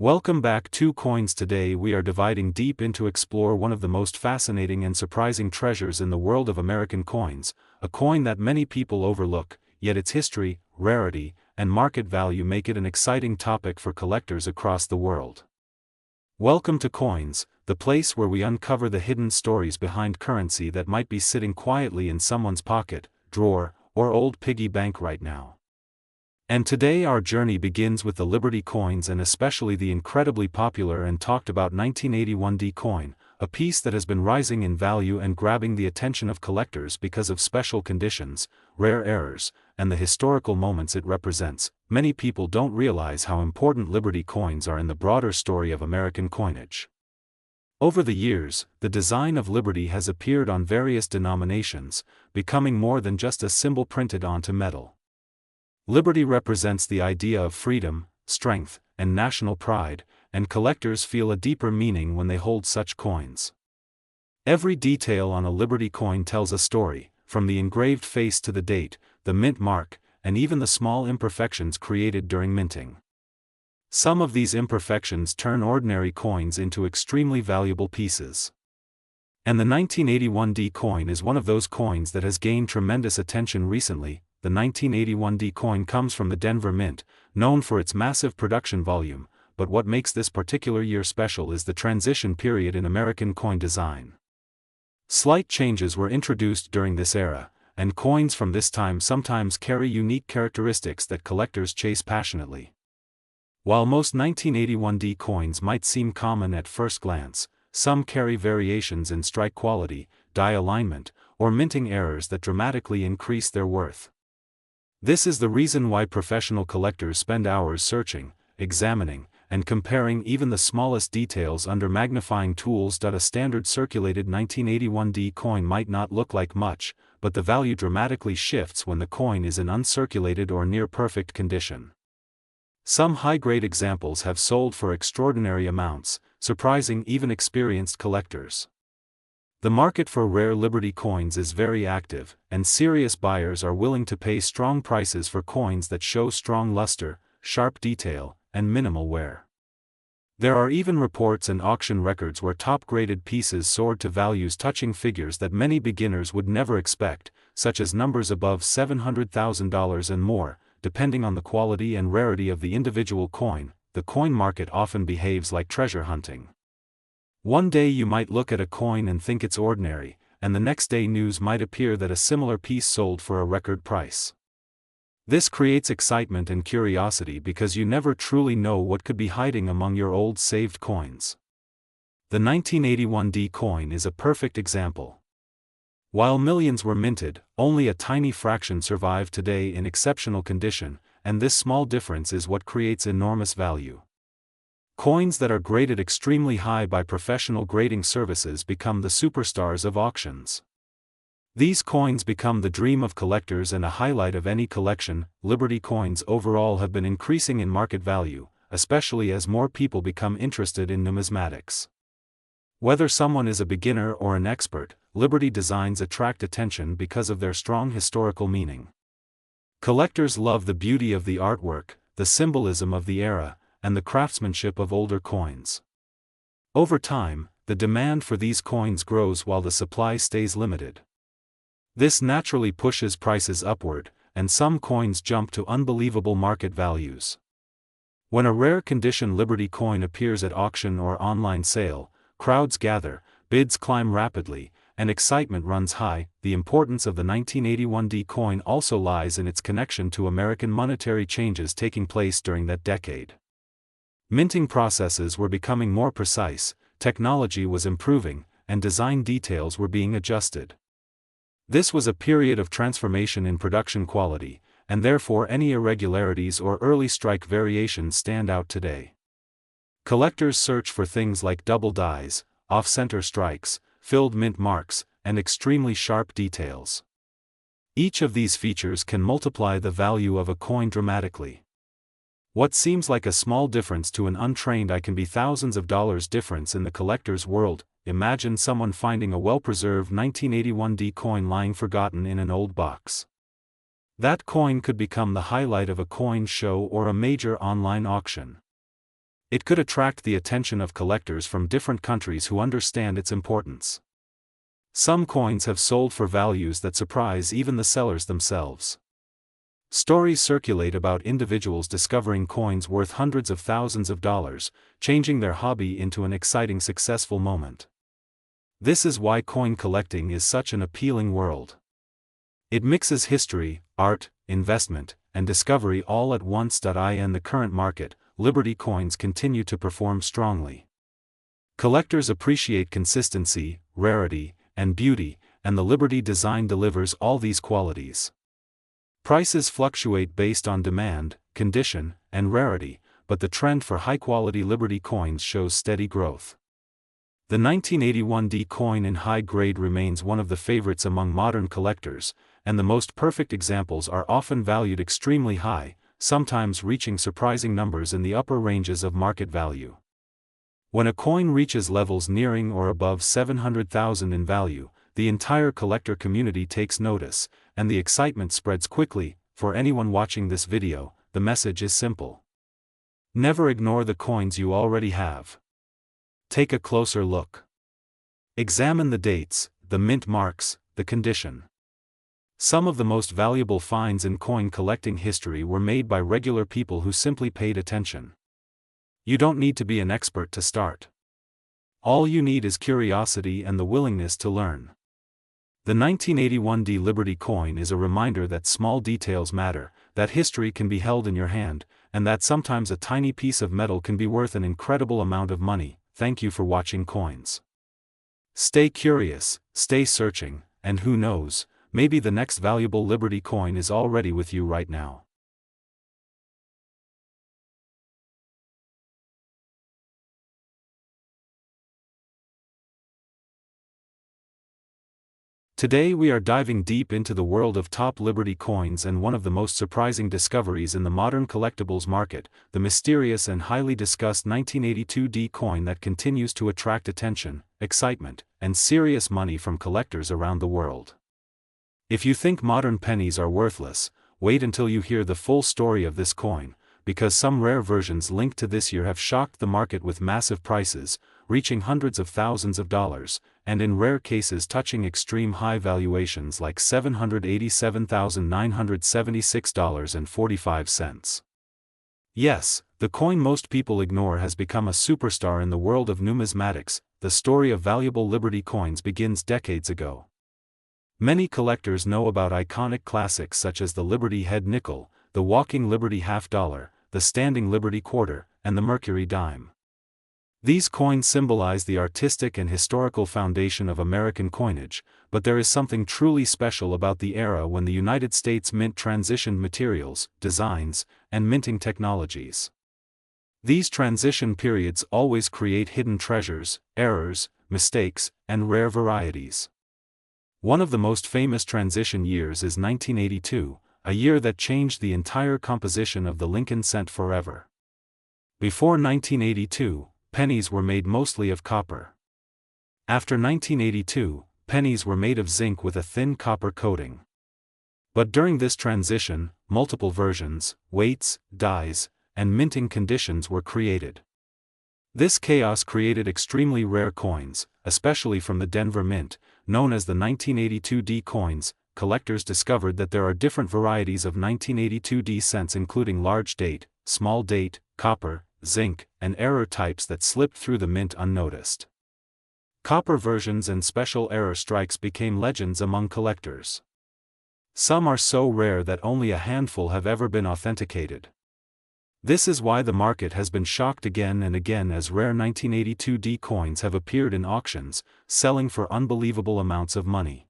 Welcome back to Coins. Today we are dividing deep into explore one of the most fascinating and surprising treasures in the world of American coins, a coin that many people overlook, yet its history, rarity, and market value make it an exciting topic for collectors across the world. Welcome to Coins, the place where we uncover the hidden stories behind currency that might be sitting quietly in someone's pocket, drawer, or old piggy bank right now. And today our journey begins with the Liberty coins and especially the incredibly popular and talked about 1981 D coin, a piece that has been rising in value and grabbing the attention of collectors because of special conditions, rare errors, and the historical moments it represents. Many people don't realize how important Liberty coins are in the broader story of American coinage. Over the years, the design of Liberty has appeared on various denominations, becoming more than just a symbol printed onto metal. Liberty represents the idea of freedom, strength, and national pride, and collectors feel a deeper meaning when they hold such coins. Every detail on a Liberty coin tells a story, from the engraved face to the date, the mint mark, and even the small imperfections created during minting. Some of these imperfections turn ordinary coins into extremely valuable pieces. And the 1981 D coin is one of those coins that has gained tremendous attention recently. The 1981 D coin comes from the Denver Mint, known for its massive production volume, but what makes this particular year special is the transition period in American coin design. Slight changes were introduced during this era, and coins from this time sometimes carry unique characteristics that collectors chase passionately. While most 1981 D coins might seem common at first glance, some carry variations in strike quality, die alignment, or minting errors that dramatically increase their worth. This is the reason why professional collectors spend hours searching, examining, and comparing even the smallest details under magnifying tools. A standard circulated 1981 D coin might not look like much, but the value dramatically shifts when the coin is in uncirculated or near perfect condition. Some high-grade examples have sold for extraordinary amounts, surprising even experienced collectors. The market for rare Liberty coins is very active, and serious buyers are willing to pay strong prices for coins that show strong luster, sharp detail, and minimal wear. There are even reports and auction records where top-graded pieces soared to values touching figures that many beginners would never expect, such as numbers above $700,000 and more. Depending on the quality and rarity of the individual coin, the coin market often behaves like treasure hunting. One day you might look at a coin and think it's ordinary, and the next day news might appear that a similar piece sold for a record price. This creates excitement and curiosity because you never truly know what could be hiding among your old saved coins. The 1981 D coin is a perfect example. While millions were minted, only a tiny fraction survive today in exceptional condition, and this small difference is what creates enormous value. Coins that are graded extremely high by professional grading services become the superstars of auctions. These coins become the dream of collectors and a highlight of any collection. Liberty coins overall have been increasing in market value, especially as more people become interested in numismatics. Whether someone is a beginner or an expert, Liberty designs attract attention because of their strong historical meaning. Collectors love the beauty of the artwork, the symbolism of the era, and the craftsmanship of older coins. Over time, the demand for these coins grows while the supply stays limited. This naturally pushes prices upward, and some coins jump to unbelievable market values. When a rare condition Liberty coin appears at auction or online sale, crowds gather, bids climb rapidly, and excitement runs high. The importance of the 1981 D coin also lies in its connection to American monetary changes taking place during that decade. Minting processes were becoming more precise, technology was improving, and design details were being adjusted. This was a period of transformation in production quality, and therefore any irregularities or early strike variations stand out today. Collectors search for things like double dies, off-center strikes, filled mint marks, and extremely sharp details. Each of these features can multiply the value of a coin dramatically. What seems like a small difference to an untrained eye can be thousands of dollars difference in the collector's world. Imagine someone finding a well-preserved 1981 D coin lying forgotten in an old box. That coin could become the highlight of a coin show or a major online auction. It could attract the attention of collectors from different countries who understand its importance. Some coins have sold for values that surprise even the sellers themselves. Stories circulate about individuals discovering coins worth hundreds of thousands of dollars, changing their hobby into an exciting successful moment. This is why coin collecting is such an appealing world. It mixes history, art, investment, and discovery all at once. In the current market, Liberty coins continue to perform strongly. Collectors appreciate consistency, rarity, and beauty, and the Liberty design delivers all these qualities. Prices fluctuate based on demand, condition, and rarity, but the trend for high-quality Liberty coins shows steady growth. The 1981D coin in high grade remains one of the favorites among modern collectors, and the most perfect examples are often valued extremely high, sometimes reaching surprising numbers in the upper ranges of market value. When a coin reaches levels nearing or above $700,000 in value, the entire collector community takes notice, and the excitement spreads quickly. For anyone watching this video, the message is simple. Never ignore the coins you already have. Take a closer look. Examine the dates, the mint marks, the condition. Some of the most valuable finds in coin collecting history were made by regular people who simply paid attention. You don't need to be an expert to start. All you need is curiosity and the willingness to learn. The 1981D Liberty coin is a reminder that small details matter, that history can be held in your hand, and that sometimes a tiny piece of metal can be worth an incredible amount of money. Thank you for watching Coins. Stay curious, stay searching, and who knows, maybe the next valuable Liberty coin is already with you right now. Today we are diving deep into the world of top Liberty coins and one of the most surprising discoveries in the modern collectibles market, the mysterious and highly discussed 1982D coin that continues to attract attention, excitement, and serious money from collectors around the world. If you think modern pennies are worthless, wait until you hear the full story of this coin, because some rare versions linked to this year have shocked the market with massive prices, reaching hundreds of thousands of dollars, and in rare cases touching extreme high valuations like $787,976.45. Yes, the coin most people ignore has become a superstar in the world of numismatics. The story of valuable Liberty coins begins decades ago. Many collectors know about iconic classics such as the Liberty Head Nickel, the Walking Liberty Half Dollar, the Standing Liberty Quarter, and the Mercury Dime. These coins symbolize the artistic and historical foundation of American coinage, but there is something truly special about the era when the United States Mint transitioned materials, designs, and minting technologies. These transition periods always create hidden treasures, errors, mistakes, and rare varieties. One of the most famous transition years is 1982, a year that changed the entire composition of the Lincoln cent forever. Before 1982, pennies were made mostly of copper. After 1982, pennies were made of zinc with a thin copper coating. But during this transition, multiple versions, weights, dyes, and minting conditions were created. This chaos created extremely rare coins, especially from the Denver Mint, known as the 1982D coins. Collectors discovered that there are different varieties of 1982D cents including large date, small date, copper, zinc, and error types that slipped through the mint unnoticed. Copper versions and special error strikes became legends among collectors. Some are so rare that only a handful have ever been authenticated. This is why the market has been shocked again and again as rare 1982D coins have appeared in auctions, selling for unbelievable amounts of money.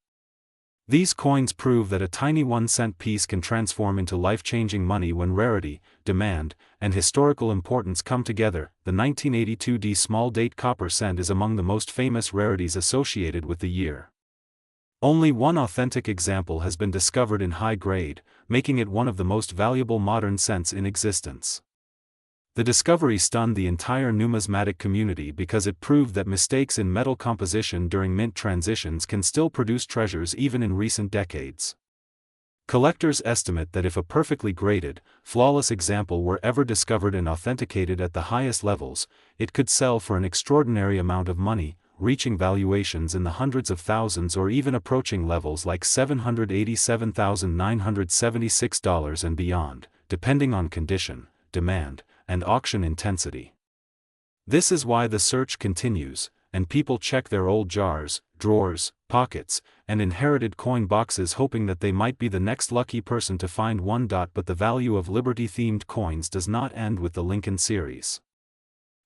These coins prove that a tiny 1-cent piece can transform into life-changing money when rarity, demand, and historical importance come together. The 1982D small date copper cent is among the most famous rarities associated with the year. Only one authentic example has been discovered in high grade, making it one of the most valuable modern cents in existence. The discovery stunned the entire numismatic community because it proved that mistakes in metal composition during mint transitions can still produce treasures even in recent decades. Collectors estimate that if a perfectly graded, flawless example were ever discovered and authenticated at the highest levels, it could sell for an extraordinary amount of money, reaching valuations in the hundreds of thousands or even approaching levels like $787,976 and beyond, depending on condition, demand, and auction intensity. This is why the search continues, and people check their old jars, drawers, pockets, and inherited coin boxes hoping that they might be the next lucky person to find one. But the value of Liberty-themed coins does not end with the Lincoln series.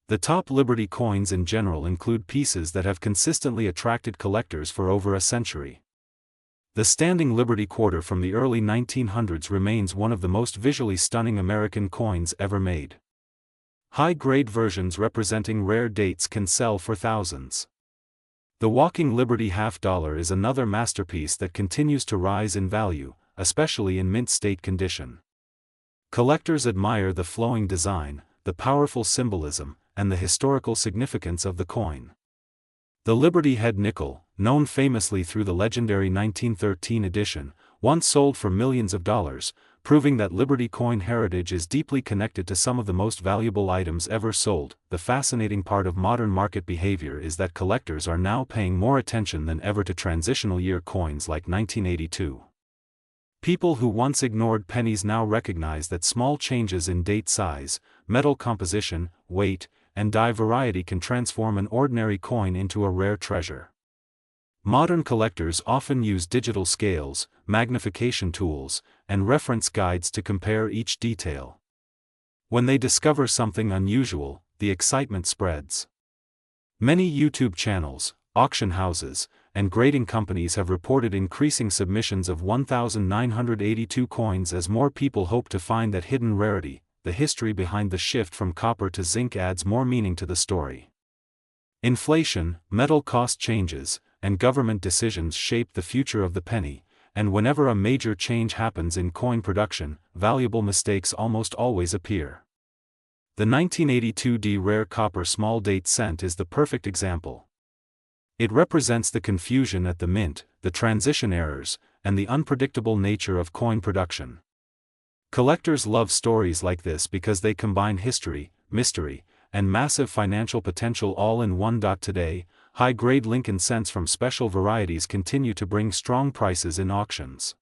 The top Liberty coins in general include pieces that have consistently attracted collectors for over a century. The standing Liberty quarter from the early 1900s remains one of the most visually stunning American coins ever made. High-grade versions representing rare dates can sell for thousands. The Walking Liberty $half is another masterpiece that continues to rise in value, especially in mint state condition. Collectors admire the flowing design, the powerful symbolism, and the historical significance of the coin. The Liberty Head nickel, known famously through the legendary 1913 edition, once sold for millions of dollars, proving that Liberty coin heritage is deeply connected to some of the most valuable items ever sold. The fascinating part of modern market behavior is that collectors are now paying more attention than ever to transitional year coins like 1982. People who once ignored pennies now recognize that small changes in date size, metal composition, weight, and die variety can transform an ordinary coin into a rare treasure. Modern collectors often use digital scales, magnification tools, and reference guides to compare each detail. When they discover something unusual, the excitement spreads. Many YouTube channels, auction houses, and grading companies have reported increasing submissions of 1,982 coins as more people hope to find that hidden rarity. The history behind the shift from copper to zinc adds more meaning to the story. Inflation, metal cost changes, and government decisions shape the future of the penny, and whenever a major change happens in coin production, valuable mistakes almost always appear. The 1982 rare copper small date cent is the perfect example. It represents the confusion at the mint, the transition errors, and the unpredictable nature of coin production. Collectors love stories like this because they combine history, mystery, and massive financial potential all in one. Today, high-grade Lincoln cents from special varieties continue to bring strong prices in auctions.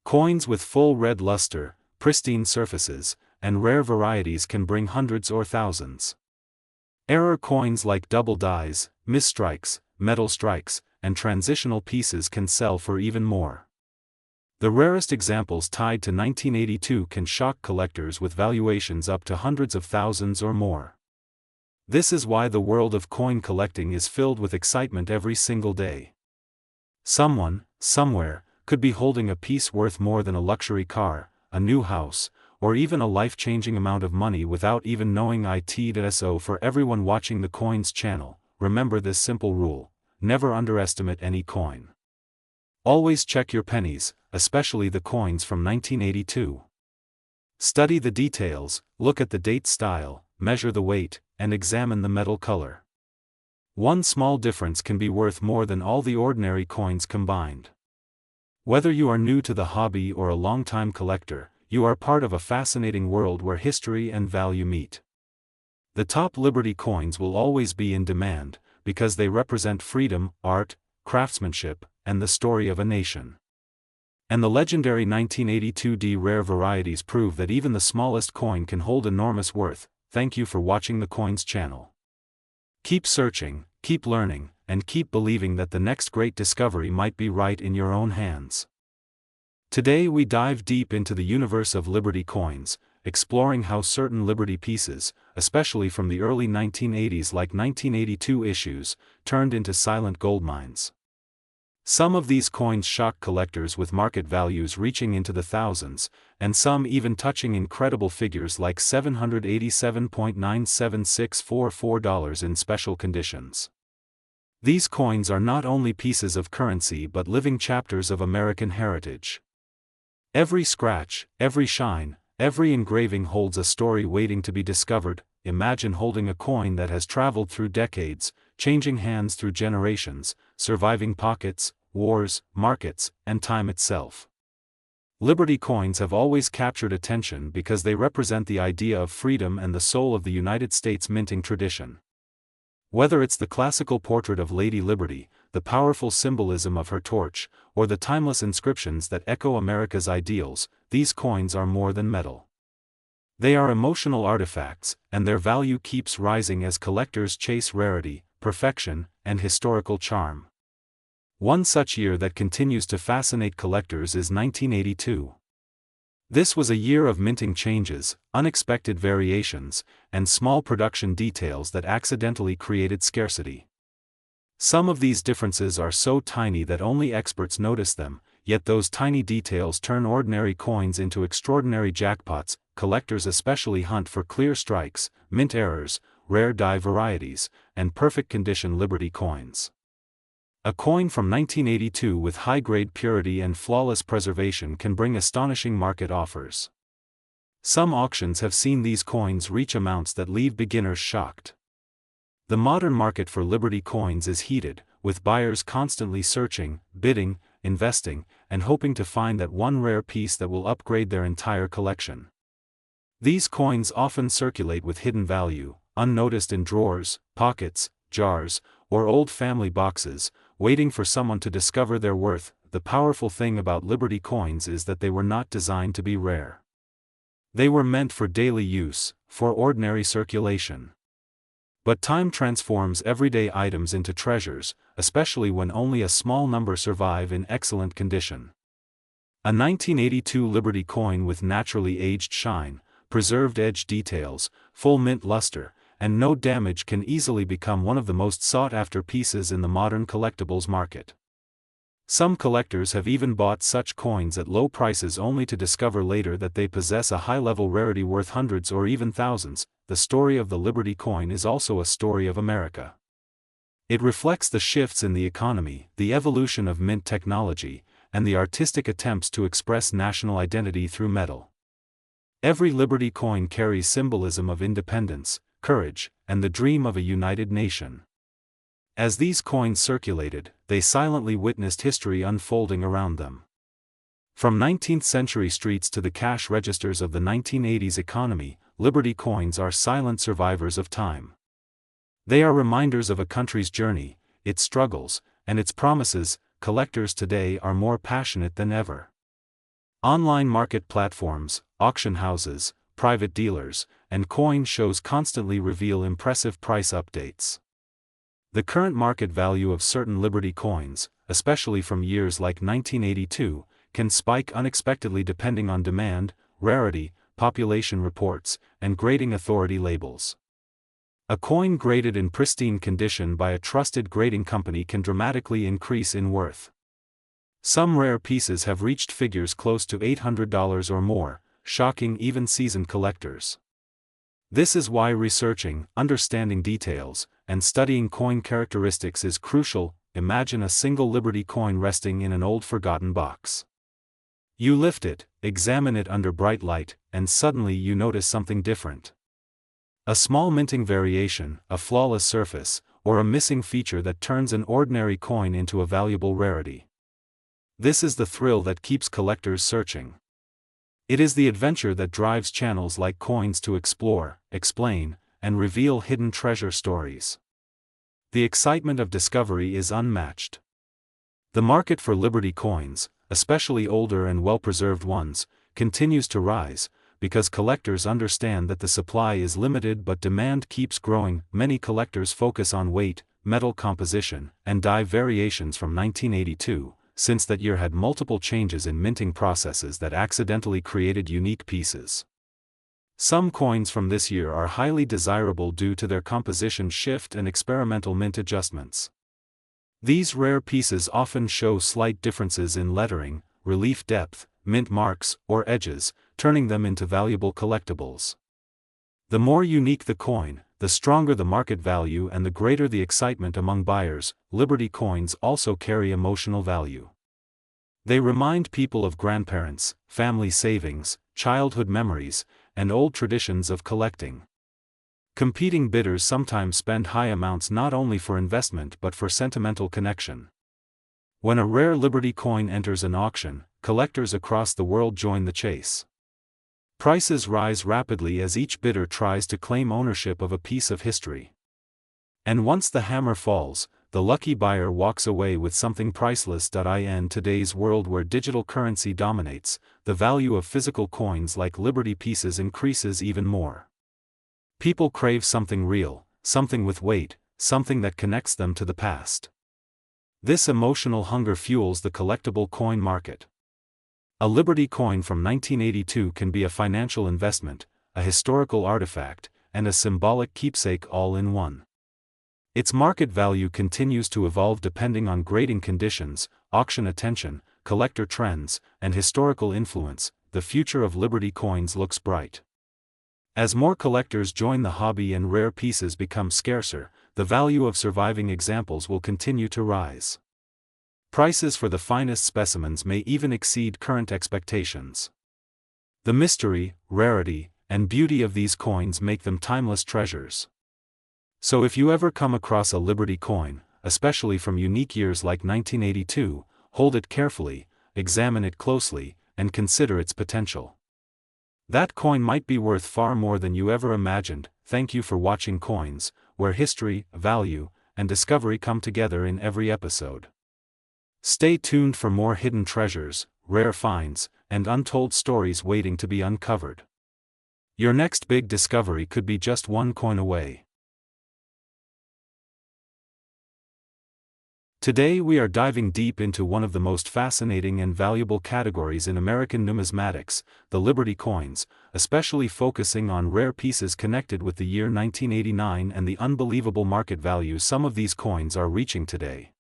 Coins with full red luster, pristine surfaces, and rare varieties can bring hundreds or thousands. Error coins like double dies, misstrikes, metal strikes, and transitional pieces can sell for even more. The rarest examples tied to 1982 can shock collectors with valuations up to hundreds of thousands or more. This is why the world of coin collecting is filled with excitement every single day. Someone, somewhere, could be holding a piece worth more than a luxury car, a new house, or even a life-changing amount of money without even knowing it. So for everyone watching the Coins channel, remember this simple rule: never underestimate any coin. Always check your pennies, especially the coins from 1982. Study the details, look at the date style, measure the weight, and examine the metal color. One small difference can be worth more than all the ordinary coins combined. Whether you are new to the hobby or a long-time collector, you are part of a fascinating world where history and value meet. The top Liberty coins will always be in demand, because they represent freedom, art, craftsmanship, and the story of a nation. And the legendary 1982 rare varieties prove that even the smallest coin can hold enormous worth. Thank you for watching the Coins channel. Keep searching, keep learning, and keep believing that the next great discovery might be right in your own hands. Today we dive deep into the universe of Liberty coins, exploring how certain Liberty pieces, especially from the early 1980s like 1982 issues, turned into silent gold mines. Some of these coins shock collectors with market values reaching into the thousands, and some even touching incredible figures like $787.97644 in special conditions. These coins are not only pieces of currency but living chapters of American heritage. Every scratch, every shine, every engraving holds a story waiting to be discovered. Imagine holding a coin that has traveled through decades, changing hands through generations, surviving pockets, wars, markets, and time itself. Liberty coins have always captured attention because they represent the idea of freedom and the soul of the United States minting tradition. Whether it's the classical portrait of Lady Liberty, the powerful symbolism of her torch, or the timeless inscriptions that echo America's ideals, these coins are more than metal. They are emotional artifacts, and their value keeps rising as collectors chase rarity, perfection, and historical charm. One such year that continues to fascinate collectors is 1982. This was a year of minting changes, unexpected variations, and small production details that accidentally created scarcity. Some of these differences are so tiny that only experts notice them, yet those tiny details turn ordinary coins into extraordinary jackpots. Collectors especially hunt for clear strikes, mint errors, rare die varieties, and perfect condition Liberty coins. A coin from 1982 with high-grade purity and flawless preservation can bring astonishing market offers. Some auctions have seen these coins reach amounts that leave beginners shocked. The modern market for Liberty coins is heated, with buyers constantly searching, bidding, investing, and hoping to find that one rare piece that will upgrade their entire collection. These coins often circulate with hidden value, unnoticed in drawers, pockets, jars, or old family boxes, waiting for someone to discover their worth. The powerful thing about Liberty coins is that they were not designed to be rare. They were meant for daily use, for ordinary circulation. But time transforms everyday items into treasures, especially when only a small number survive in excellent condition. A 1982 Liberty coin with naturally aged shine, preserved edge details, full mint luster, and no damage can easily become one of the most sought-after pieces in the modern collectibles market. Some collectors have even bought such coins at low prices only to discover later that they possess a high-level rarity worth hundreds or even thousands. The story of the Liberty coin is also a story of America. It reflects the shifts in the economy, the evolution of mint technology, and the artistic attempts to express national identity through metal. Every Liberty coin carries symbolism of independence, courage, and the dream of a united nation. As these coins circulated, they silently witnessed history unfolding around them. From 19th-century streets to the cash registers of the 1980s economy, Liberty coins are silent survivors of time. They are reminders of a country's journey, its struggles, and its promises. Collectors today are more passionate than ever. Online market platforms, auction houses, private dealers, and coin shows constantly reveal impressive price updates. The current market value of certain Liberty coins, especially from years like 1982, can spike unexpectedly depending on demand, rarity, population reports, and grading authority labels. A coin graded in pristine condition by a trusted grading company can dramatically increase in worth. Some rare pieces have reached figures close to $800 or more, shocking even seasoned collectors. This is why researching, understanding details, and studying coin characteristics is crucial. Imagine a single Liberty coin resting in an old forgotten box. You lift it, examine it under bright light, and suddenly you notice something different. A small minting variation, a flawless surface, or a missing feature that turns an ordinary coin into a valuable rarity. This is the thrill that keeps collectors searching. It is the adventure that drives channels like Coins to explore, explain, and reveal hidden treasure stories. The excitement of discovery is unmatched. The market for Liberty coins, especially older and well-preserved ones, continues to rise, because collectors understand that the supply is limited but demand keeps growing. Many collectors focus on weight, metal composition, and die variations from 1982, since that year had multiple changes in minting processes that accidentally created unique pieces. Some coins from this year are highly desirable due to their composition shift and experimental mint adjustments. These rare pieces often show slight differences in lettering, relief depth, mint marks, or edges, turning them into valuable collectibles. The more unique the coin, the stronger the market value and the greater the excitement among buyers. Liberty coins also carry emotional value. They remind people of grandparents, family savings, childhood memories, and old traditions of collecting. Competing bidders sometimes spend high amounts not only for investment but for sentimental connection. When a rare Liberty coin enters an auction, collectors across the world join the chase. Prices rise rapidly as each bidder tries to claim ownership of a piece of history. And once the hammer falls, the lucky buyer walks away with something priceless. In today's world where digital currency dominates, the value of physical coins like Liberty pieces increases even more. People crave something real, something with weight, something that connects them to the past. This emotional hunger fuels the collectible coin market. A Liberty coin from 1982 can be a financial investment, a historical artifact, and a symbolic keepsake all in one. Its market value continues to evolve depending on grading conditions, auction attention, collector trends, and historical influence. The future of Liberty coins looks bright. As more collectors join the hobby and rare pieces become scarcer, the value of surviving examples will continue to rise. Prices for the finest specimens may even exceed current expectations. The mystery, rarity, and beauty of these coins make them timeless treasures. So if you ever come across a Liberty coin, especially from unique years like 1982, hold it carefully, examine it closely, and consider its potential. That coin might be worth far more than you ever imagined. Thank you for watching Coins, where history, value, and discovery come together in every episode. Stay tuned for more hidden treasures, rare finds, and untold stories waiting to be uncovered. Your next big discovery could be just one coin away. Today we are diving deep into one of the most fascinating and valuable categories in American numismatics, the Liberty coins, especially focusing on rare pieces connected with the year 1989 and the unbelievable market value some of these coins are reaching today.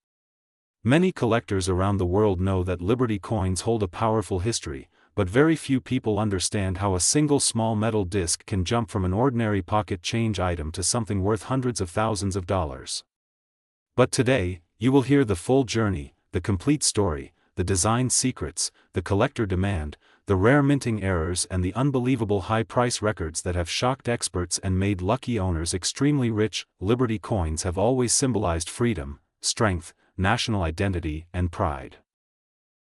Many collectors around the world know that Liberty coins hold a powerful history, but very few people understand how a single small metal disc can jump from an ordinary pocket change item to something worth hundreds of thousands of dollars. But today, you will hear the full journey, the complete story, the design secrets, the collector demand, the rare minting errors, and the unbelievable high price records that have shocked experts and made lucky owners extremely rich. Liberty coins have always symbolized freedom, strength, national identity, and pride.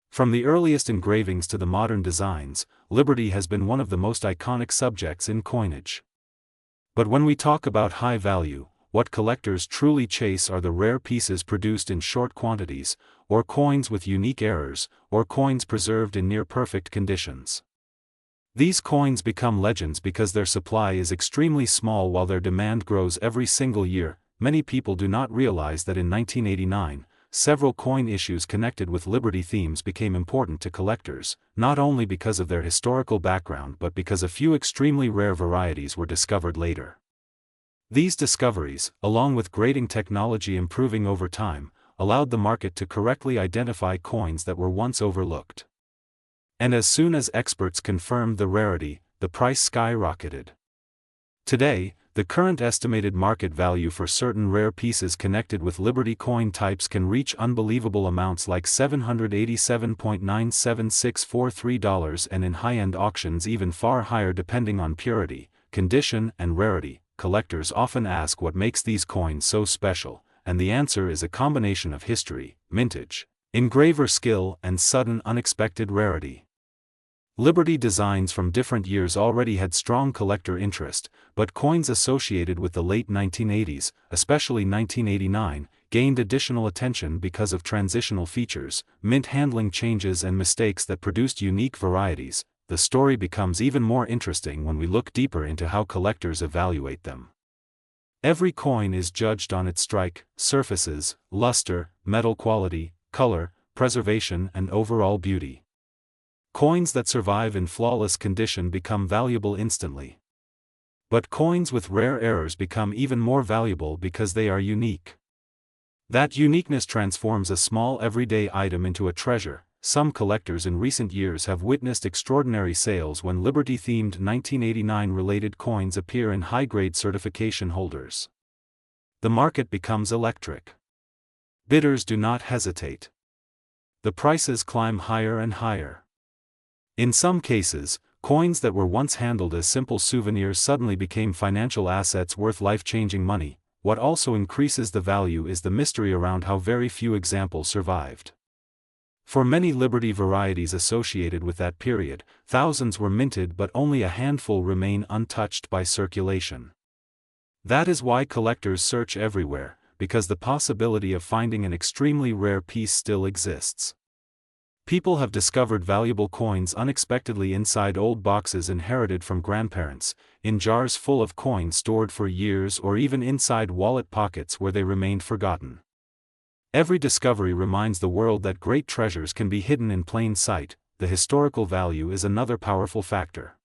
From the earliest engravings to the modern designs, Liberty has been one of the most iconic subjects in coinage. But when we talk about high value, what collectors truly chase are the rare pieces produced in short quantities, or coins with unique errors, or coins preserved in near-perfect conditions. These coins become legends because their supply is extremely small while their demand grows every single year. Many people do not realize that in 1989, several coin issues connected with Liberty themes became important to collectors, not only because of their historical background but because a few extremely rare varieties were discovered later. These discoveries, along with grading technology improving over time, allowed the market to correctly identify coins that were once overlooked. And as soon as experts confirmed the rarity, the price skyrocketed. Today, the current estimated market value for certain rare pieces connected with Liberty coin types can reach unbelievable amounts like $787.97643 and in high-end auctions even far higher depending on purity, condition, and rarity. Collectors often ask what makes these coins so special, and the answer is a combination of history, mintage, engraver skill, and sudden unexpected rarity. Liberty designs from different years already had strong collector interest, but coins associated with the late 1980s, especially 1989, gained additional attention because of transitional features, mint handling changes, and mistakes that produced unique varieties. The story becomes even more interesting when we look deeper into how collectors evaluate them. Every coin is judged on its strike, surfaces, luster, metal quality, color, preservation, and overall beauty. Coins that survive in flawless condition become valuable instantly. But coins with rare errors become even more valuable because they are unique. That uniqueness transforms a small everyday item into a treasure. Some collectors in recent years have witnessed extraordinary sales when Liberty-themed 1989-related coins appear in high-grade certification holders. The market becomes electric. Bidders do not hesitate. The prices climb higher and higher. In some cases, coins that were once handled as simple souvenirs suddenly became financial assets worth life-changing money. What also increases the value is the mystery around how very few examples survived. For many Liberty varieties associated with that period, thousands were minted but only a handful remain untouched by circulation. That is why collectors search everywhere, because the possibility of finding an extremely rare piece still exists. People have discovered valuable coins unexpectedly inside old boxes inherited from grandparents, in jars full of coins stored for years, or even inside wallet pockets where they remained forgotten. Every discovery reminds the world that great treasures can be hidden in plain sight. The historical value is another powerful factor.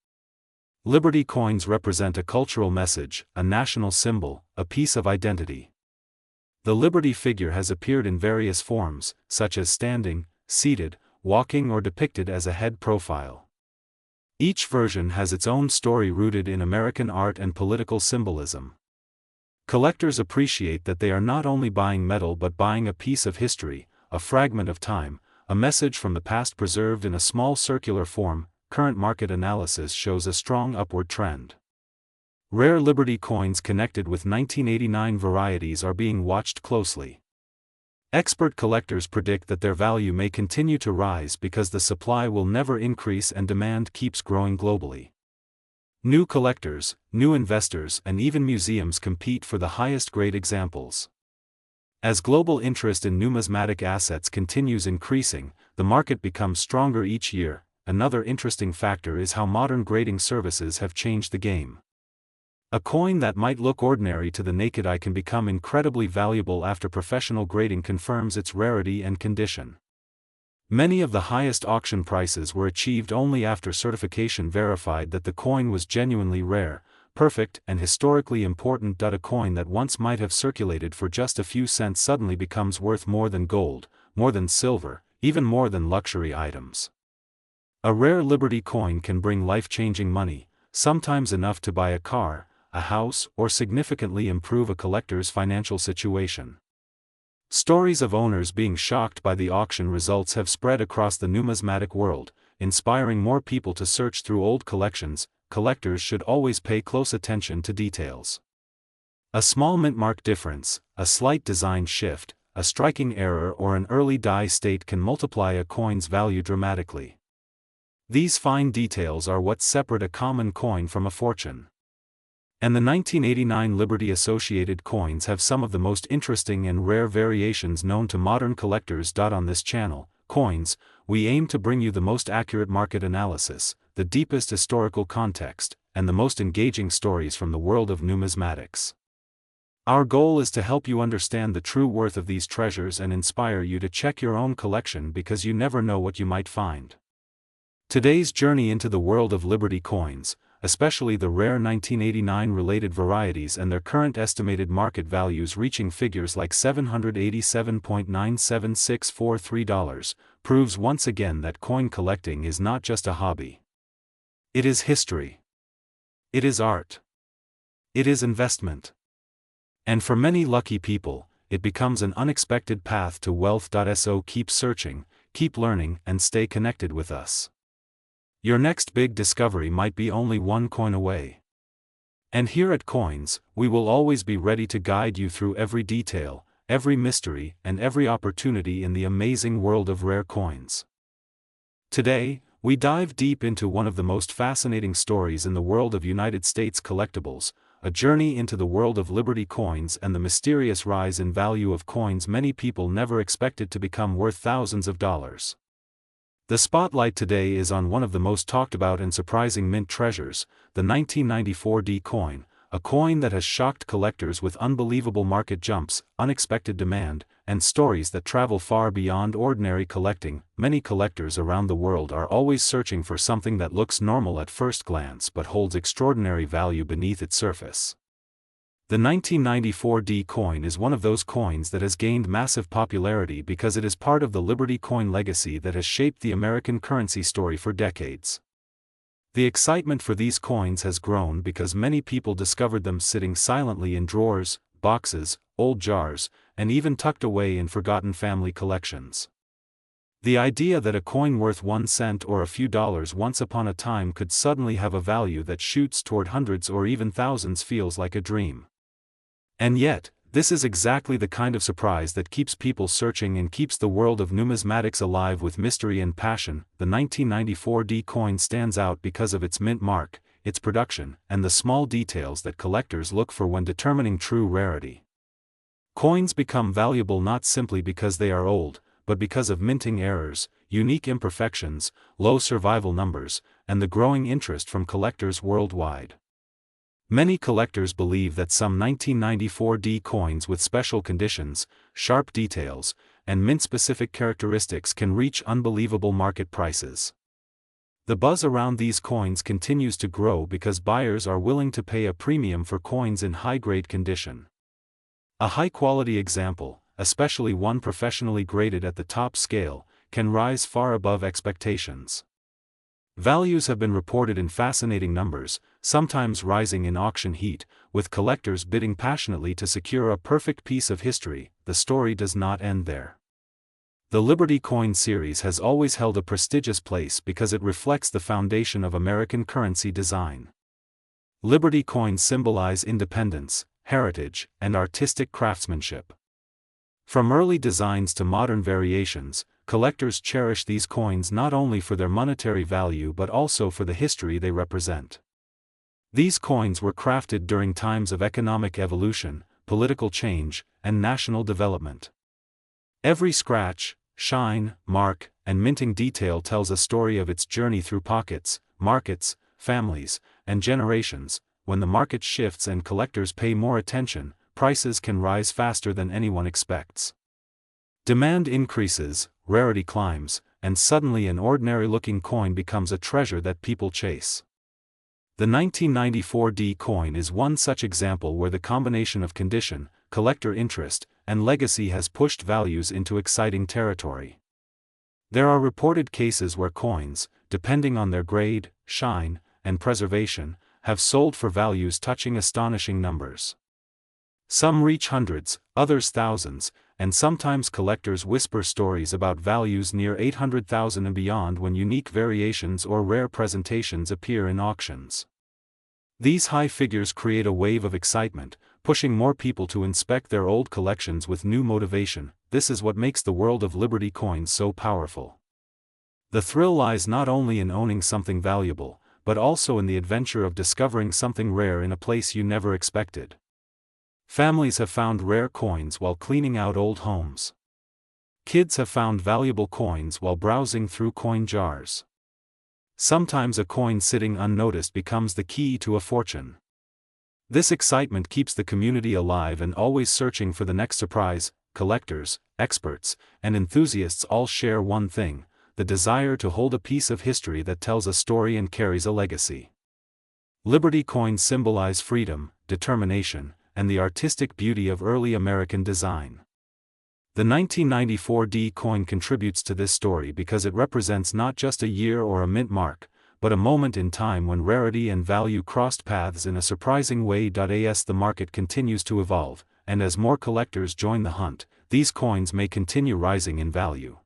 Liberty coins represent a cultural message, a national symbol, a piece of identity. The Liberty figure has appeared in various forms, such as standing, seated, walking, or depicted as a head profile. Each version has its own story rooted in American art and political symbolism. Collectors appreciate that they are not only buying metal but buying a piece of history, a fragment of time, a message from the past preserved in a small circular form. Current market analysis shows a strong upward trend. Rare Liberty coins connected with 1989 varieties are being watched closely. Expert collectors predict that their value may continue to rise because the supply will never increase and demand keeps growing globally. New collectors, new investors, and even museums compete for the highest grade examples. As global interest in numismatic assets continues increasing, the market becomes stronger each year. Another interesting factor is how modern grading services have changed the game. A coin that might look ordinary to the naked eye can become incredibly valuable after professional grading confirms its rarity and condition. Many of the highest auction prices were achieved only after certification verified that the coin was genuinely rare, perfect, and historically important. A coin that once might have circulated for just a few cents suddenly becomes worth more than gold, more than silver, even more than luxury items. A rare Liberty coin can bring life-changing money, sometimes enough to buy a car, a house, or significantly improve a collector's financial situation. Stories of owners being shocked by the auction results have spread across the numismatic world, inspiring more people to search through old collections. Collectors should always pay close attention to details. A small mint mark difference, a slight design shift, a striking error, or an early die state can multiply a coin's value dramatically. These fine details are what separate a common coin from a fortune. And the 1989 Liberty associated coins have some of the most interesting and rare variations known to modern collectors. On this channel, Coins, we aim to bring you the most accurate market analysis, the deepest historical context, and the most engaging stories from the world of numismatics. Our goal is to help you understand the true worth of these treasures and inspire you to check your own collection, because you never know what you might find. Today's journey into the world of Liberty coins, especially the rare 1989 related varieties and their current estimated market values reaching figures like $787.97643, proves once again that coin collecting is not just a hobby. It is history. It is art. It is investment. And for many lucky people, it becomes an unexpected path to wealth. So keep searching, keep learning, and stay connected with us. Your next big discovery might be only one coin away. And here at Coins, we will always be ready to guide you through every detail, every mystery, and every opportunity in the amazing world of rare coins. Today, we dive deep into one of the most fascinating stories in the world of United States collectibles, a journey into the world of Liberty coins and the mysterious rise in value of coins many people never expected to become worth thousands of dollars. The spotlight today is on one of the most talked about and surprising mint treasures, the 1994 D coin, a coin that has shocked collectors with unbelievable market jumps, unexpected demand, and stories that travel far beyond ordinary collecting. Many collectors around the world are always searching for something that looks normal at first glance but holds extraordinary value beneath its surface. The 1994 D coin is one of those coins that has gained massive popularity because it is part of the Liberty coin legacy that has shaped the American currency story for decades. The excitement for these coins has grown because many people discovered them sitting silently in drawers, boxes, old jars, and even tucked away in forgotten family collections. The idea that a coin worth 1 cent or a few dollars once upon a time could suddenly have a value that shoots toward hundreds or even thousands feels like a dream. And yet, This is exactly the kind of surprise that keeps people searching and keeps the world of numismatics alive with mystery and passion. The 1994 D coin stands out because of its mint mark, its production, and the small details that collectors look for when determining true rarity. Coins become valuable not simply because they are old, but because of minting errors, unique imperfections, low survival numbers, and the growing interest from collectors worldwide. Many collectors believe that some 1994 D coins with special conditions, sharp details, and mint-specific characteristics can reach unbelievable market prices. The buzz around these coins continues to grow because buyers are willing to pay a premium for coins in high-grade condition. A high-quality example, especially one professionally graded at the top scale, can rise far above expectations. Values have been reported in fascinating numbers, sometimes rising in auction heat, with collectors bidding passionately to secure a perfect piece of history. The story does not end there. The Liberty Coin series has always held a prestigious place because it reflects the foundation of American currency design. Liberty coins symbolize independence, heritage, and artistic craftsmanship. From early designs to modern variations, collectors cherish these coins not only for their monetary value but also for the history they represent. These coins were crafted during times of economic evolution, political change, and national development. Every scratch, shine, mark, and minting detail tells a story of its journey through pockets, markets, families, and generations. When the market shifts and collectors pay more attention, prices can rise faster than anyone expects. Demand increases, rarity climbs, and suddenly an ordinary-looking coin becomes a treasure that people chase. The 1994 D coin is one such example where the combination of condition, collector interest, and legacy has pushed values into exciting territory. There are reported cases where coins, depending on their grade, shine, and preservation, have sold for values touching astonishing numbers. Some reach hundreds, others thousands, and sometimes collectors whisper stories about values near $800,000 and beyond when unique variations or rare presentations appear in auctions. These high figures create a wave of excitement, pushing more people to inspect their old collections with new motivation. This is what makes the world of Liberty coins so powerful. The thrill lies not only in owning something valuable, but also in the adventure of discovering something rare in a place you never expected. Families have found rare coins while cleaning out old homes. Kids have found valuable coins while browsing through coin jars. Sometimes a coin sitting unnoticed becomes the key to a fortune. This excitement keeps the community alive and always searching for the next surprise. Collectors, experts, and enthusiasts all share one thing: the desire to hold a piece of history that tells a story and carries a legacy. Liberty coins symbolize freedom, determination, and the artistic beauty of early American design. The 1994 D coin contributes to this story because it represents not just a year or a mint mark, but a moment in time when rarity and value crossed paths in a surprising way. As the market continues to evolve, and as more collectors join the hunt, these coins may continue rising in value.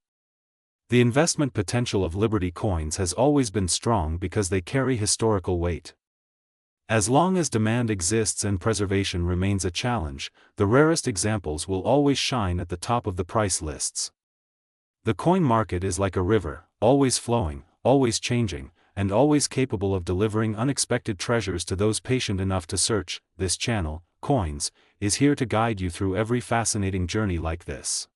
The investment potential of Liberty coins has always been strong because they carry historical weight. As long as demand exists and preservation remains a challenge, the rarest examples will always shine at the top of the price lists. The coin market is like a river, always flowing, always changing, and always capable of delivering unexpected treasures to those patient enough to search. This channel, Coins, is here to guide you through every fascinating journey like this.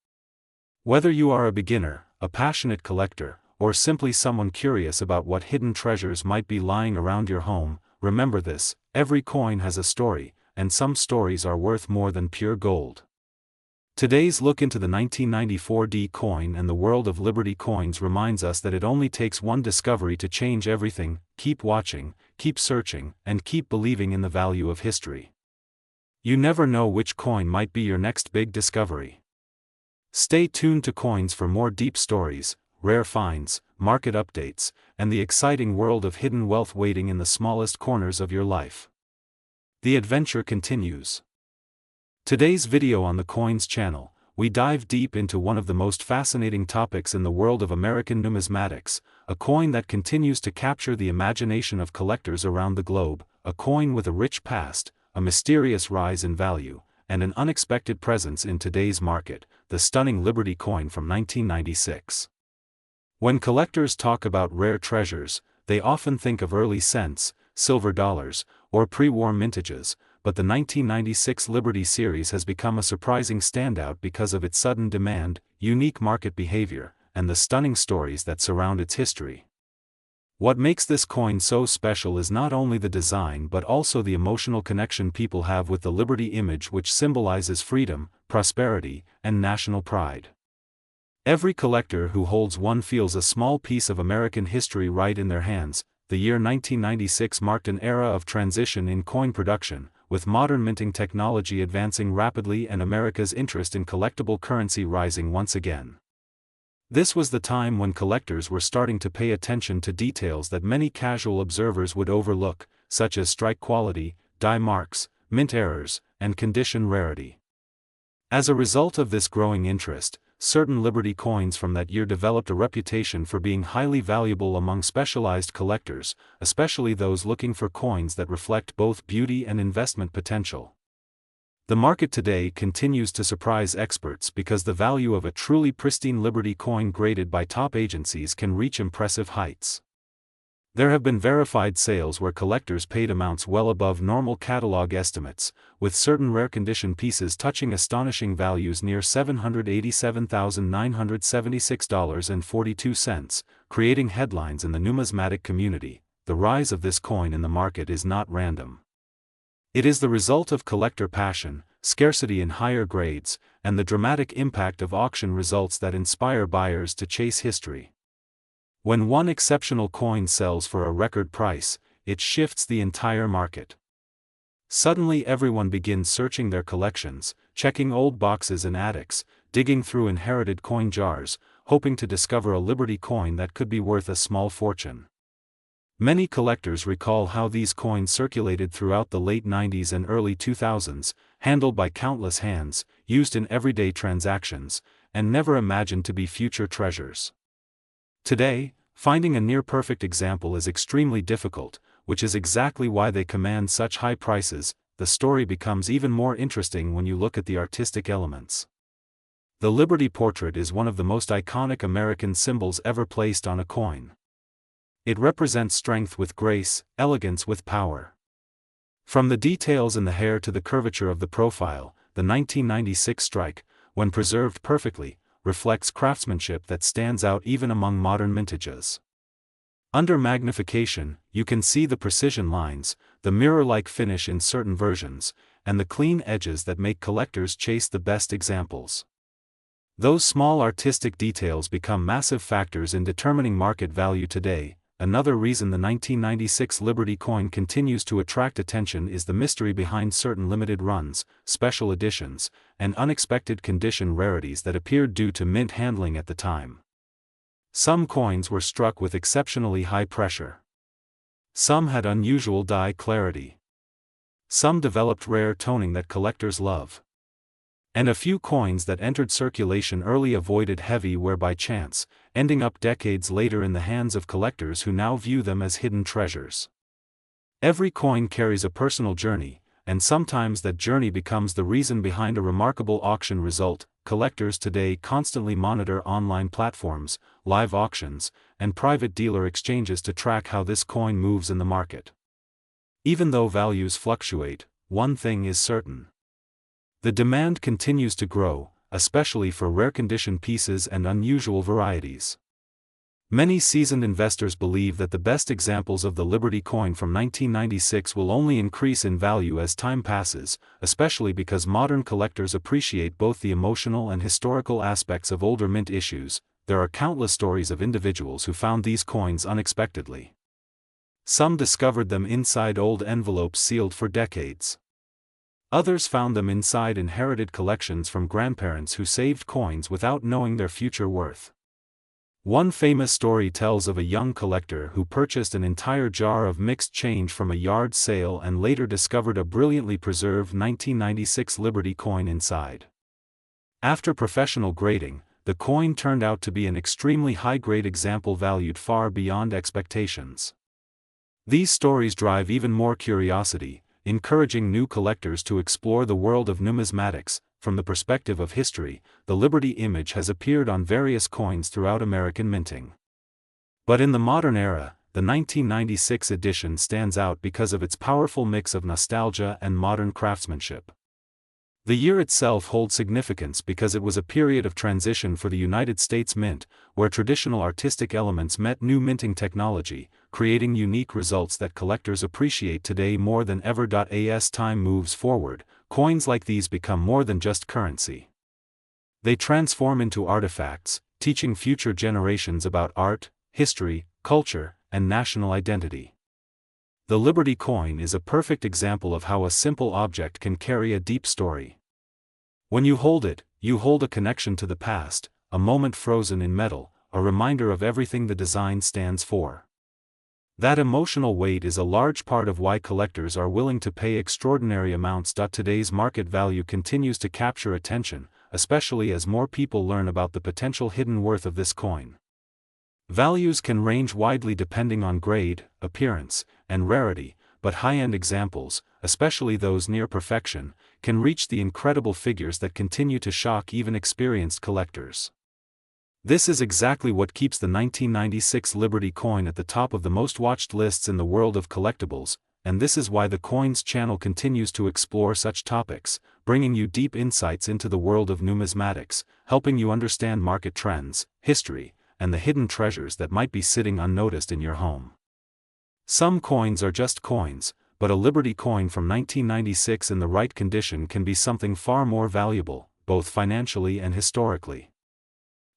Whether you are a beginner, a passionate collector, or simply someone curious about what hidden treasures might be lying around your home, remember this: every coin has a story, and some stories are worth more than pure gold. Today's look into the 1994 D coin and the world of Liberty coins reminds us that it only takes one discovery to change everything. Keep watching, keep searching, and keep believing in the value of history. You never know which coin might be your next big discovery. Stay tuned to Coins for more deep stories, rare finds, market updates, and the exciting world of hidden wealth waiting in the smallest corners of your life. The adventure continues. Today's video on the Coins channel, we dive deep into one of the most fascinating topics in the world of American numismatics, a coin that continues to capture the imagination of collectors around the globe, a coin with a rich past, a mysterious rise in value, and an unexpected presence in today's market, the stunning Liberty coin from 1996. When collectors talk about rare treasures, they often think of early cents, silver dollars, or pre-war mintages, but the 1996 Liberty series has become a surprising standout because of its sudden demand, unique market behavior, and the stunning stories that surround its history. What makes this coin so special is not only the design but also the emotional connection people have with the Liberty image, which symbolizes freedom, prosperity, and national pride. Every collector who holds one feels a small piece of American history right in their hands. The year 1996 marked an era of transition in coin production, with modern minting technology advancing rapidly and America's interest in collectible currency rising once again. This was the time when collectors were starting to pay attention to details that many casual observers would overlook, such as strike quality, die marks, mint errors, and condition rarity. As a result of this growing interest, certain Liberty coins from that year developed a reputation for being highly valuable among specialized collectors, especially those looking for coins that reflect both beauty and investment potential. The market today continues to surprise experts because the value of a truly pristine Liberty coin graded by top agencies can reach impressive heights. There have been verified sales where collectors paid amounts well above normal catalog estimates, with certain rare condition pieces touching astonishing values near $787,976.42, creating headlines in the numismatic community. The rise of this coin in the market is not random. It is the result of collector passion, scarcity in higher grades, and the dramatic impact of auction results that inspire buyers to chase history. When one exceptional coin sells for a record price, it shifts the entire market. Suddenly everyone begins searching their collections, checking old boxes and attics, digging through inherited coin jars, hoping to discover a Liberty coin that could be worth a small fortune. Many collectors recall how these coins circulated throughout the late 90s and early 2000s, handled by countless hands, used in everyday transactions, and never imagined to be future treasures. Today, finding a near-perfect example is extremely difficult, which is exactly why they command such high prices. The story becomes even more interesting when you look at the artistic elements. The Liberty portrait is one of the most iconic American symbols ever placed on a coin. It represents strength with grace, elegance with power. From the details in the hair to the curvature of the profile, the 1996 strike, when preserved perfectly, reflects craftsmanship that stands out even among modern mintages. Under magnification, you can see the precision lines, the mirror-like finish in certain versions, and the clean edges that make collectors chase the best examples. Those small artistic details become massive factors in determining market value today. Another reason the 1996 Liberty coin continues to attract attention is the mystery behind certain limited runs, special editions, and unexpected condition rarities that appeared due to mint handling at the time. Some coins were struck with exceptionally high pressure. Some had unusual die clarity. Some developed rare toning that collectors love. And a few coins that entered circulation early avoided heavy wear by chance, ending up decades later in the hands of collectors who now view them as hidden treasures. Every coin carries a personal journey, and sometimes that journey becomes the reason behind a remarkable auction result. Collectors today constantly monitor online platforms, live auctions, and private dealer exchanges to track how this coin moves in the market. Even though values fluctuate, one thing is certain. The demand continues to grow, especially for rare condition pieces and unusual varieties. Many seasoned investors believe that the best examples of the Liberty coin from 1996 will only increase in value as time passes, especially because modern collectors appreciate both the emotional and historical aspects of older mint issues. There are countless stories of individuals who found these coins unexpectedly. Some discovered them inside old envelopes sealed for decades. Others found them inside inherited collections from grandparents who saved coins without knowing their future worth. One famous story tells of a young collector who purchased an entire jar of mixed change from a yard sale and later discovered a brilliantly preserved 1996 Liberty coin inside. After professional grading, the coin turned out to be an extremely high-grade example valued far beyond expectations. These stories drive even more curiosity, encouraging new collectors to explore the world of numismatics. From the perspective of history, the Liberty image has appeared on various coins throughout American minting. But in the modern era, the 1996 edition stands out because of its powerful mix of nostalgia and modern craftsmanship. The year itself holds significance because it was a period of transition for the United States Mint, where traditional artistic elements met new minting technology, creating unique results that collectors appreciate today more than ever. As time moves forward, coins like these become more than just currency. They transform into artifacts, teaching future generations about art, history, culture, and national identity. The Liberty coin is a perfect example of how a simple object can carry a deep story. When you hold it, you hold a connection to the past, a moment frozen in metal, a reminder of everything the design stands for. That emotional weight is a large part of why collectors are willing to pay extraordinary amounts. Today's market value continues to capture attention, especially as more people learn about the potential hidden worth of this coin. Values can range widely depending on grade, appearance, and rarity, but high-end examples, especially those near perfection, can reach the incredible figures that continue to shock even experienced collectors. This is exactly what keeps the 1996 Liberty coin at the top of the most watched lists in the world of collectibles, and this is why the Coins channel continues to explore such topics, bringing you deep insights into the world of numismatics, helping you understand market trends, history, and the hidden treasures that might be sitting unnoticed in your home. Some coins are just coins, but a Liberty coin from 1996 in the right condition can be something far more valuable, both financially and historically.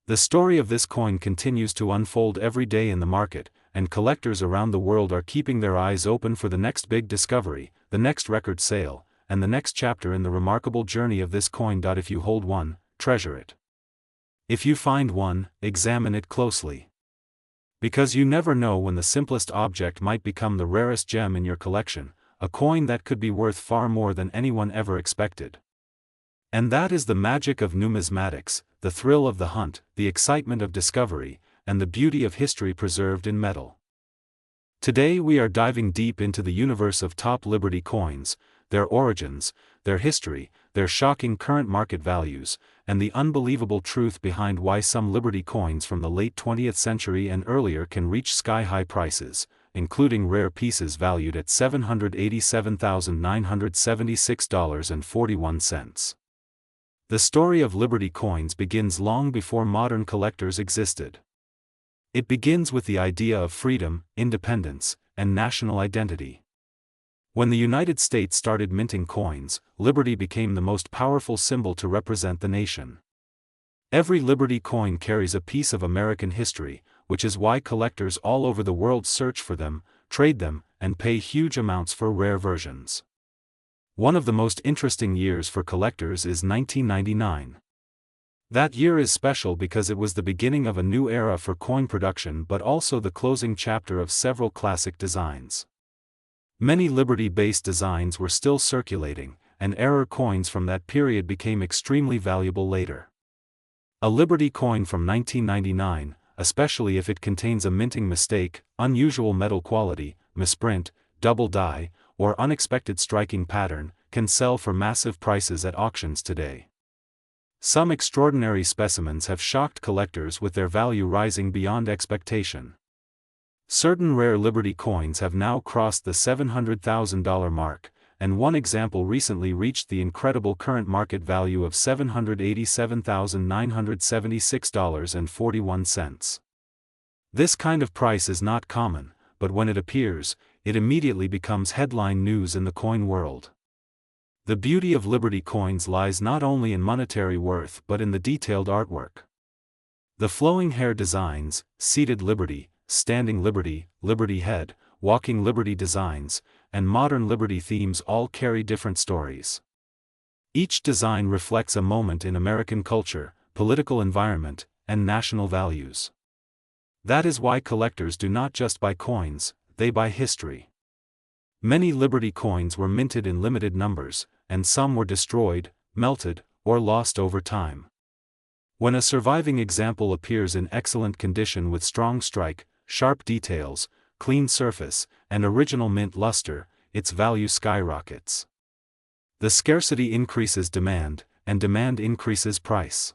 The story of this coin continues to unfold every day in the market, and collectors around the world are keeping their eyes open for the next big discovery, the next record sale, and the next chapter in the remarkable journey of this coin. If you hold one, treasure it. If you find one, examine it closely. Because you never know when the simplest object might become the rarest gem in your collection, a coin that could be worth far more than anyone ever expected. And that is the magic of numismatics, the thrill of the hunt, the excitement of discovery, and the beauty of history preserved in metal. Today we are diving deep into the universe of top Liberty coins, their origins, their history, their shocking current market values, and the unbelievable truth behind why some Liberty coins from the late 20th century and earlier can reach sky-high prices, including rare pieces valued at $787,976.41. The story of Liberty coins begins long before modern collectors existed. It begins with the idea of freedom, independence, and national identity. When the United States started minting coins, Liberty became the most powerful symbol to represent the nation. Every Liberty coin carries a piece of American history, which is why collectors all over the world search for them, trade them, and pay huge amounts for rare versions. One of the most interesting years for collectors is 1999. That year is special because it was the beginning of a new era for coin production but also the closing chapter of several classic designs. Many Liberty-based designs were still circulating, and error coins from that period became extremely valuable later. A Liberty coin from 1999, especially if it contains a minting mistake, unusual metal quality, misprint, double die, or unexpected striking pattern, can sell for massive prices at auctions today. Some extraordinary specimens have shocked collectors with their value rising beyond expectation. Certain rare Liberty coins have now crossed the $700,000 mark, and one example recently reached the incredible current market value of $787,976.41. This kind of price is not common, but when it appears, it immediately becomes headline news in the coin world. The beauty of Liberty coins lies not only in monetary worth but in the detailed artwork. The flowing hair designs, seated Liberty, standing Liberty, Liberty head, walking Liberty designs, and modern Liberty themes all carry different stories. Each design reflects a moment in American culture, political environment, and national values. That is why collectors do not just buy coins, they buy history. Many Liberty coins were minted in limited numbers, and some were destroyed, melted, or lost over time. When a surviving example appears in excellent condition with strong strike, sharp details, clean surface, and original mint luster, its value skyrockets. The scarcity increases demand, and demand increases price.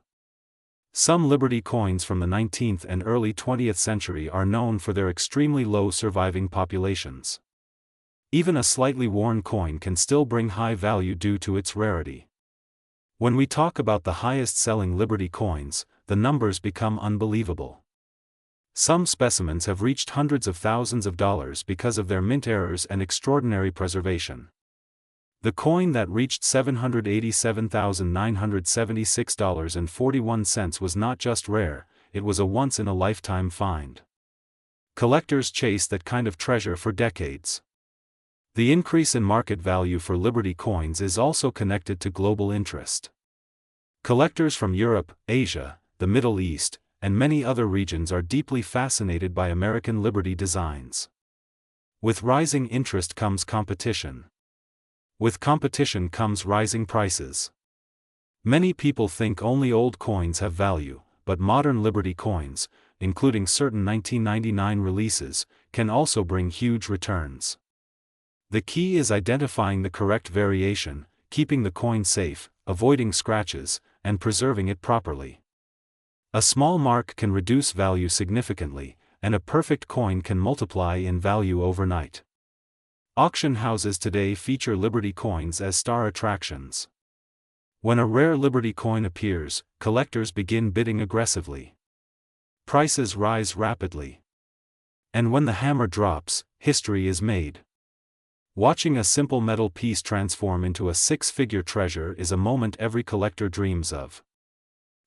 Some Liberty coins from the 19th and early 20th century are known for their extremely low surviving populations. Even a slightly worn coin can still bring high value due to its rarity. When we talk about the highest-selling Liberty coins, the numbers become unbelievable. Some specimens have reached hundreds of thousands of dollars because of their mint errors and extraordinary preservation. The coin that reached $787,976.41 was not just rare, it was a once-in-a-lifetime find. Collectors chase that kind of treasure for decades. The increase in market value for Liberty coins is also connected to global interest. Collectors from Europe, Asia, the Middle East, and many other regions are deeply fascinated by American Liberty designs. With rising interest comes competition. With competition comes rising prices. Many people think only old coins have value, but modern Liberty coins, including certain 1999 releases, can also bring huge returns. The key is identifying the correct variation, keeping the coin safe, avoiding scratches, and preserving it properly. A small mark can reduce value significantly, and a perfect coin can multiply in value overnight. Auction houses today feature Liberty coins as star attractions. When a rare Liberty coin appears, collectors begin bidding aggressively. Prices rise rapidly. And when the hammer drops, history is made. Watching a simple metal piece transform into a six-figure treasure is a moment every collector dreams of.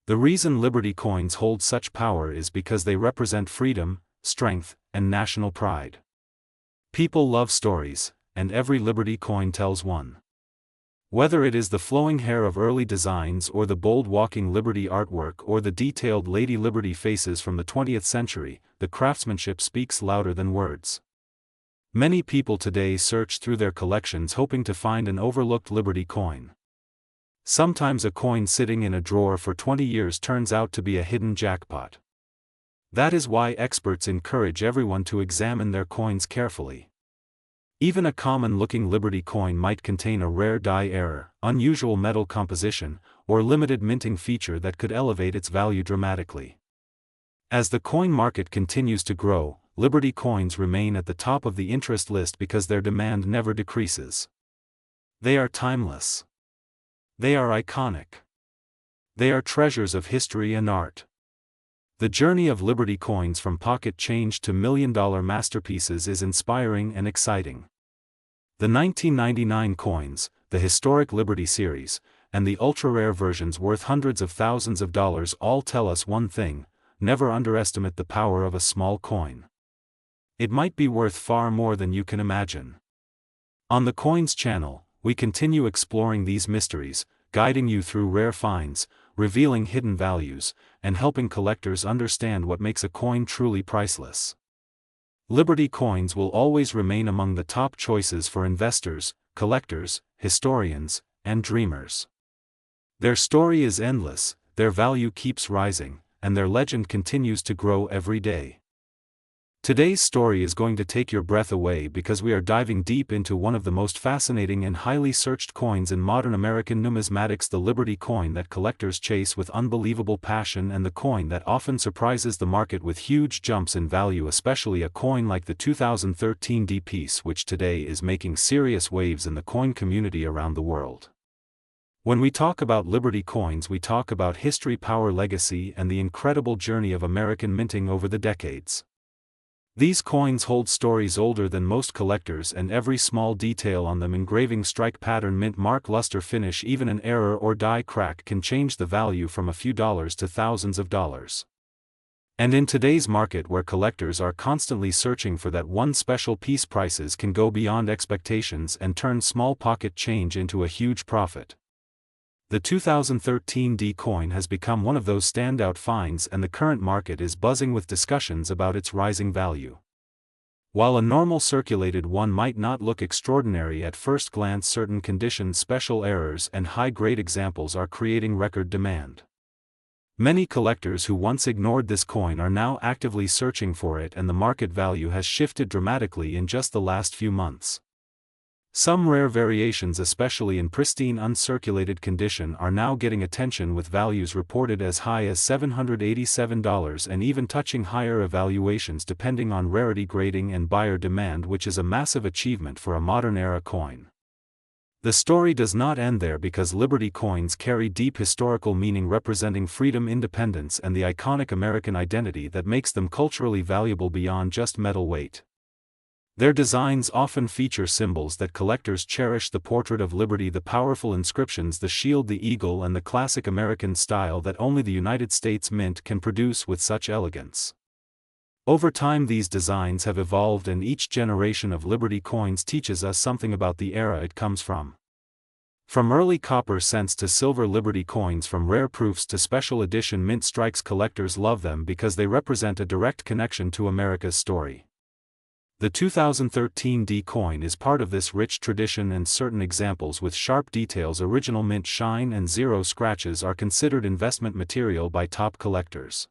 The reason Liberty coins hold such power is because they represent freedom, strength, and national pride. People love stories, and every Liberty coin tells one. Whether it is the flowing hair of early designs or the bold walking Liberty artwork or the detailed Lady Liberty faces from the 20th century, the craftsmanship speaks louder than words. Many people today search through their collections hoping to find an overlooked Liberty coin. Sometimes a coin sitting in a drawer for 20 years turns out to be a hidden jackpot. That is why experts encourage everyone to examine their coins carefully. Even a common-looking Liberty coin might contain a rare die error, unusual metal composition, or limited minting feature that could elevate its value dramatically. As the coin market continues to grow, Liberty coins remain at the top of the interest list because their demand never decreases. They are timeless. They are iconic. They are treasures of history and art. The journey of Liberty coins from pocket change to million-dollar masterpieces is inspiring and exciting. The 1999 coins, the historic Liberty series, and the ultra-rare versions worth hundreds of thousands of dollars all tell us one thing: never underestimate the power of a small coin. It might be worth far more than you can imagine. On the Coins channel, we continue exploring these mysteries, guiding you through rare finds, revealing hidden values, and helping collectors understand what makes a coin truly priceless. Liberty coins will always remain among the top choices for investors, collectors, historians, and dreamers. Their story is endless, their value keeps rising, and their legend continues to grow every day. Today's story is going to take your breath away because we are diving deep into one of the most fascinating and highly searched coins in modern American numismatics, the Liberty coin that collectors chase with unbelievable passion and the coin that often surprises the market with huge jumps in value, especially a coin like the 2013 D piece, which today is making serious waves in the coin community around the world. When we talk about Liberty coins, we talk about history, power, legacy, and the incredible journey of American minting over the decades. These coins hold stories older than most collectors, and every small detail on them, engraving, strike pattern, mint mark, luster, finish, even an error or die crack, can change the value from a few dollars to thousands of dollars. And in today's market where collectors are constantly searching for that one special piece, prices can go beyond expectations and turn small pocket change into a huge profit. The 2013 D coin has become one of those standout finds, and the current market is buzzing with discussions about its rising value. While a normal circulated one might not look extraordinary at first glance, certain conditions, special errors, and high-grade examples are creating record demand. Many collectors who once ignored this coin are now actively searching for it, and the market value has shifted dramatically in just the last few months. Some rare variations, especially in pristine uncirculated condition, are now getting attention with values reported as high as $787 and even touching higher evaluations depending on rarity grading and buyer demand, which is a massive achievement for a modern-era coin. The story does not end there, because Liberty coins carry deep historical meaning representing freedom, independence, and the iconic American identity that makes them culturally valuable beyond just metal weight. Their designs often feature symbols that collectors cherish: the portrait of liberty, the powerful inscriptions, the shield, the eagle, and the classic American style that only the United States Mint can produce with such elegance. Over time, these designs have evolved, and each generation of Liberty coins teaches us something about the era it comes from. From early copper cents to silver Liberty coins, from rare proofs to special edition mint strikes, collectors love them because they represent a direct connection to America's story. The 2013 D coin is part of this rich tradition, and certain examples with sharp details, original mint shine, and zero scratches are considered investment material by top collectors.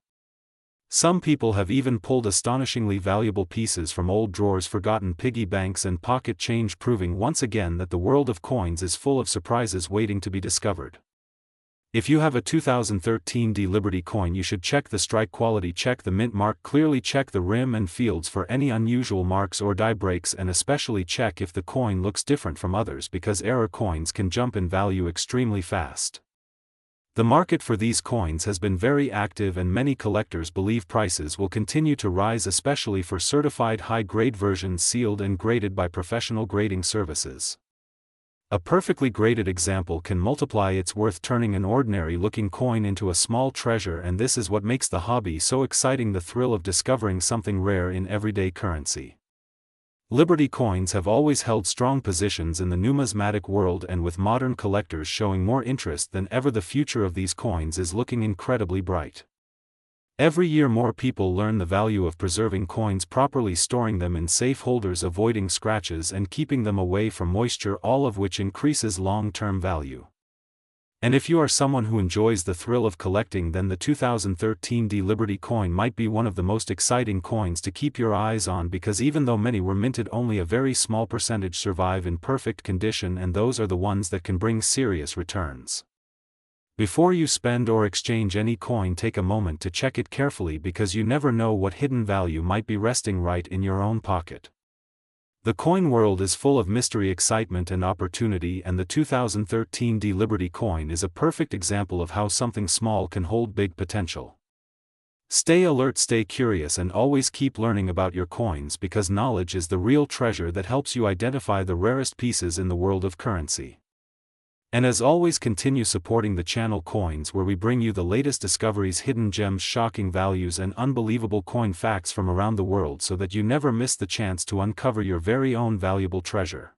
Some people have even pulled astonishingly valuable pieces from old drawers, forgotten piggy banks, and pocket change, proving once again that the world of coins is full of surprises waiting to be discovered. If you have a 2013 D Liberty coin, you should check the strike quality, check the mint mark clearly, check the rim and fields for any unusual marks or die breaks, and especially check if the coin looks different from others, because error coins can jump in value extremely fast. The market for these coins has been very active, and many collectors believe prices will continue to rise, especially for certified high-grade versions sealed and graded by professional grading services. A perfectly graded example can multiply its worth, turning an ordinary-looking coin into a small treasure, and this is what makes the hobby so exciting: the thrill of discovering something rare in everyday currency. Liberty coins have always held strong positions in the numismatic world, and with modern collectors showing more interest than ever, the future of these coins is looking incredibly bright. Every year more people learn the value of preserving coins properly, storing them in safe holders, avoiding scratches, and keeping them away from moisture, all of which increases long-term value. And if you are someone who enjoys the thrill of collecting, then the 2013 D Liberty coin might be one of the most exciting coins to keep your eyes on, because even though many were minted, only a very small percentage survive in perfect condition, and those are the ones that can bring serious returns. Before you spend or exchange any coin, take a moment to check it carefully, because you never know what hidden value might be resting right in your own pocket. The coin world is full of mystery, excitement, and opportunity, and the 2013 D Liberty coin is a perfect example of how something small can hold big potential. Stay alert, stay curious, and always keep learning about your coins, because knowledge is the real treasure that helps you identify the rarest pieces in the world of currency. And as always, continue supporting the channel Coins, where we bring you the latest discoveries, hidden gems, shocking values, and unbelievable coin facts from around the world, so that you never miss the chance to uncover your very own valuable treasure.